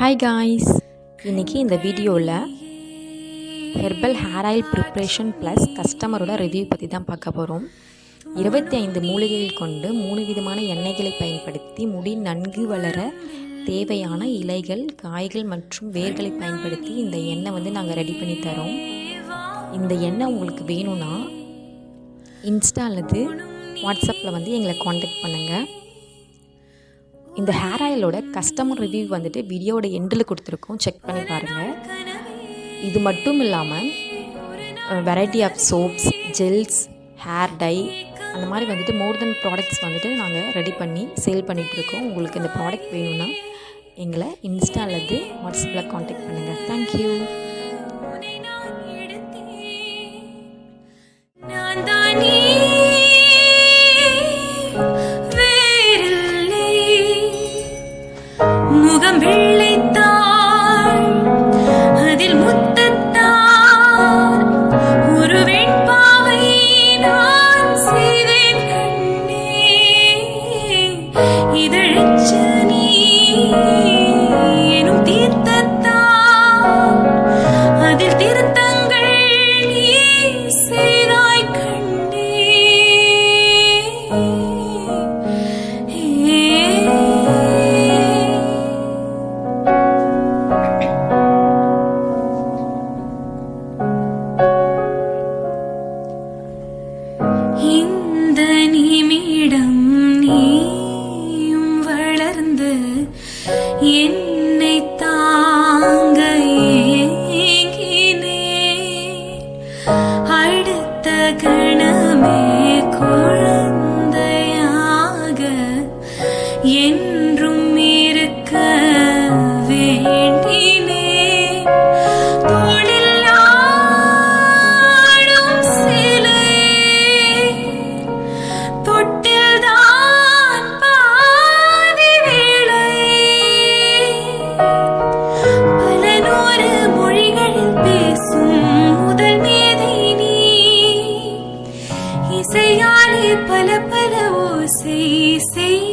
Hi guys, இன்றைக்கி இந்த வீடியோவில் herbal hair oil preparation plus கஸ்டமரோட ரிவ்யூ பற்றி தான் பார்க்க போகிறோம். 25 மூலிகைகள் கொண்டு 3 விதமான எண்ணெய்களை பயன்படுத்தி முடி நன்கு வளர தேவையான இலைகள், காய்கள் மற்றும் வேர்களை பயன்படுத்தி இந்த எண்ணெய் நாங்கள் ரெடி பண்ணி தரோம். இந்த எண்ணெய் உங்களுக்கு வேணும்னா இன்ஸ்டா அல்லது வாட்ஸ்அப்பில் எங்களை காண்டாக்ட் பண்ணுங்கள். இந்த ஹேர் ஆயிலோட கஸ்டமர் ரிவ்யூ வீடியோவோட எண்டில் கொடுத்துருக்கோம், செக் பண்ணி பாருங்கள். இது மட்டும் இல்லாமல் variety of soaps, gels, hair dye அந்த மாதிரி மோர் தென் ப்ராடக்ட்ஸ் நாங்கள் ரெடி பண்ணி சேல் பண்ணிகிட்ருக்கோம். உங்களுக்கு இந்த ப்ராடக்ட் வேணும்னா எங்களை இன்ஸ்டா அல்லது வாட்ஸ்அப்பில் காண்டாக்ட் பண்ணுங்கள். தேங்க்யூ. முகம் வெள்ளைத்தாள், அதில் முத்தத்தாள், ஒரு வெண்பாவை நான் செய்வேன் கண்ணே. இதழச்ச நீ எனும் தீர்த்தத்தாள், அதில் திருத்தங்கள் நீ செய்தாய் கண்ணே. இந்த நிமிடம் நீயும் வளர்ந்து என்னை தாங்க ஏங்கினேன். அடுத்த கணமே குழந்தையாக என்றும் இருக்க வேண்டினேன். தொட்டில்தான் பாதி வேளை, பல நூறு மொழிகளில் பேசும் முதல் மேதை நீ. இசையாலே பல பல ஓசை செய்